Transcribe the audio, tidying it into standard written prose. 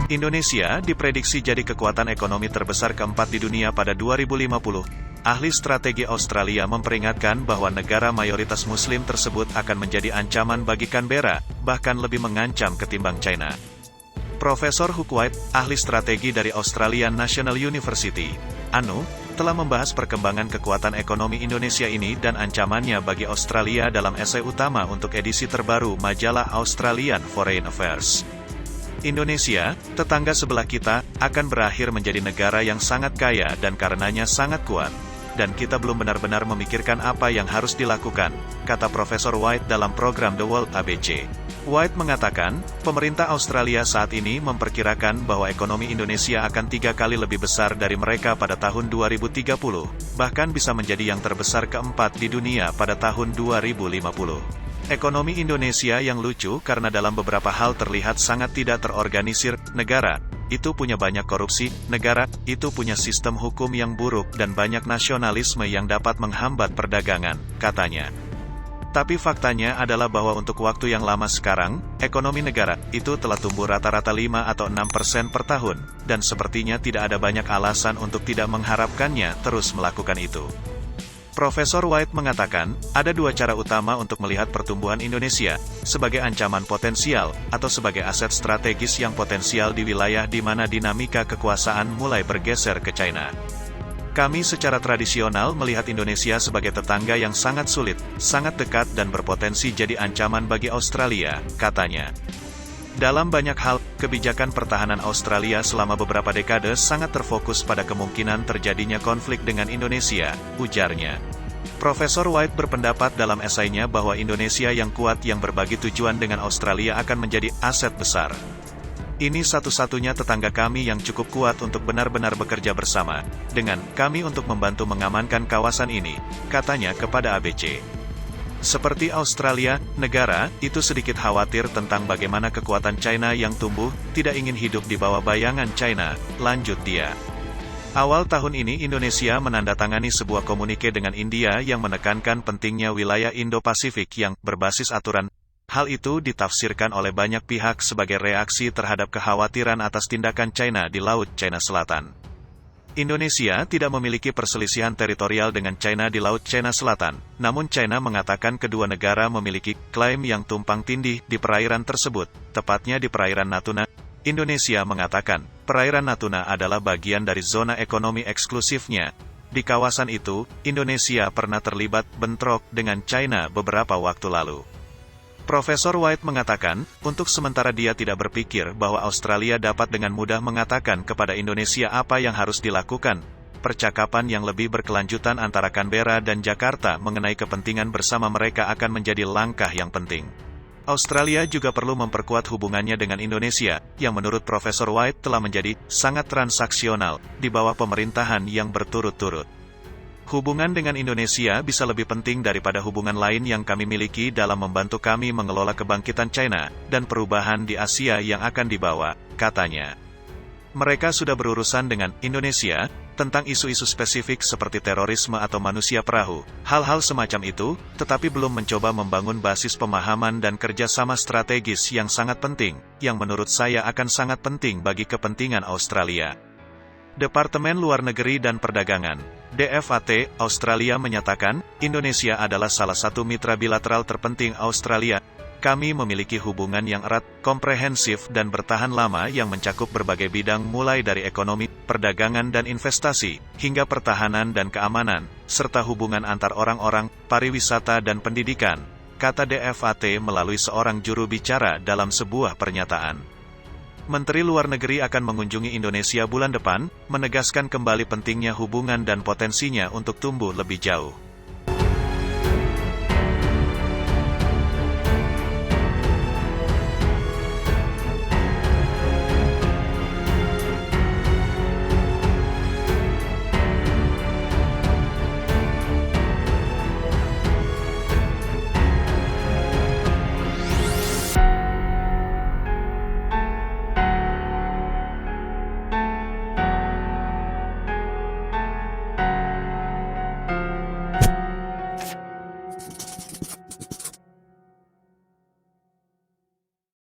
Indonesia diprediksi jadi kekuatan ekonomi terbesar keempat di dunia pada 2050. Ahli strategi Australia memperingatkan bahwa negara mayoritas Muslim tersebut akan menjadi ancaman bagi Canberra, bahkan lebih mengancam ketimbang China. Profesor Hugh White, ahli strategi dari Australian National University, ANU, telah membahas perkembangan kekuatan ekonomi Indonesia ini dan ancamannya bagi Australia dalam esai utama untuk edisi terbaru majalah Australian Foreign Affairs. Indonesia, tetangga sebelah kita, akan berakhir menjadi negara yang sangat kaya dan karenanya sangat kuat. Dan kita belum benar-benar memikirkan apa yang harus dilakukan, kata Profesor White dalam program The World ABC. White mengatakan, pemerintah Australia saat ini memperkirakan bahwa ekonomi Indonesia akan 3 kali lebih besar dari mereka pada tahun 2030, bahkan bisa menjadi yang terbesar keempat di dunia pada tahun 2050. Ekonomi Indonesia yang lucu karena dalam beberapa hal terlihat sangat tidak terorganisir. Negara itu punya banyak korupsi, negara itu punya sistem hukum yang buruk dan banyak nasionalisme yang dapat menghambat perdagangan, katanya. Tapi faktanya adalah bahwa untuk waktu yang lama sekarang, ekonomi negara itu telah tumbuh rata-rata 5 atau 6% per tahun, dan sepertinya tidak ada banyak alasan untuk tidak mengharapkannya terus melakukan itu. Profesor White mengatakan, ada 2 cara utama untuk melihat pertumbuhan Indonesia, sebagai ancaman potensial, atau sebagai aset strategis yang potensial di wilayah di mana dinamika kekuasaan mulai bergeser ke China. Kami secara tradisional melihat Indonesia sebagai tetangga yang sangat sulit, sangat dekat dan berpotensi jadi ancaman bagi Australia, katanya. Dalam banyak hal, kebijakan pertahanan Australia selama beberapa dekade sangat terfokus pada kemungkinan terjadinya konflik dengan Indonesia, ujarnya. Profesor White berpendapat dalam esainya bahwa Indonesia yang kuat yang berbagi tujuan dengan Australia akan menjadi aset besar. Ini satu-satunya tetangga kami yang cukup kuat untuk benar-benar bekerja bersama dengan kami untuk membantu mengamankan kawasan ini, katanya kepada ABC. Seperti Australia, negara itu sedikit khawatir tentang bagaimana kekuatan China yang tumbuh, tidak ingin hidup di bawah bayangan China, lanjut dia. Awal tahun ini Indonesia menandatangani sebuah komunike dengan India yang menekankan pentingnya wilayah Indo-Pasifik yang berbasis aturan. Hal itu ditafsirkan oleh banyak pihak sebagai reaksi terhadap kekhawatiran atas tindakan China di Laut China Selatan. Indonesia tidak memiliki perselisihan teritorial dengan China di Laut China Selatan, namun China mengatakan kedua negara memiliki klaim yang tumpang tindih di perairan tersebut, tepatnya di perairan Natuna. Indonesia mengatakan, perairan Natuna adalah bagian dari zona ekonomi eksklusifnya. Di kawasan itu, Indonesia pernah terlibat bentrok dengan China beberapa waktu lalu. Profesor White mengatakan, untuk sementara dia tidak berpikir bahwa Australia dapat dengan mudah mengatakan kepada Indonesia apa yang harus dilakukan. Percakapan yang lebih berkelanjutan antara Canberra dan Jakarta mengenai kepentingan bersama mereka akan menjadi langkah yang penting. Australia juga perlu memperkuat hubungannya dengan Indonesia, yang menurut Profesor White telah menjadi sangat transaksional di bawah pemerintahan yang berturut-turut. Hubungan dengan Indonesia bisa lebih penting daripada hubungan lain yang kami miliki dalam membantu kami mengelola kebangkitan China dan perubahan di Asia yang akan dibawa, katanya. Mereka sudah berurusan dengan Indonesia tentang isu-isu spesifik seperti terorisme atau manusia perahu, hal-hal semacam itu, tetapi belum mencoba membangun basis pemahaman dan kerjasama strategis yang sangat penting, yang menurut saya akan sangat penting bagi kepentingan Australia. Departemen Luar Negeri dan Perdagangan, DFAT, Australia menyatakan, Indonesia adalah salah satu mitra bilateral terpenting Australia. Kami memiliki hubungan yang erat, komprehensif dan bertahan lama yang mencakup berbagai bidang mulai dari ekonomi, perdagangan dan investasi, hingga pertahanan dan keamanan, serta hubungan antar orang-orang, pariwisata dan pendidikan, kata DFAT melalui seorang juru bicara dalam sebuah pernyataan. Menteri Luar Negeri akan mengunjungi Indonesia bulan depan, menegaskan kembali pentingnya hubungan dan potensinya untuk tumbuh lebih jauh.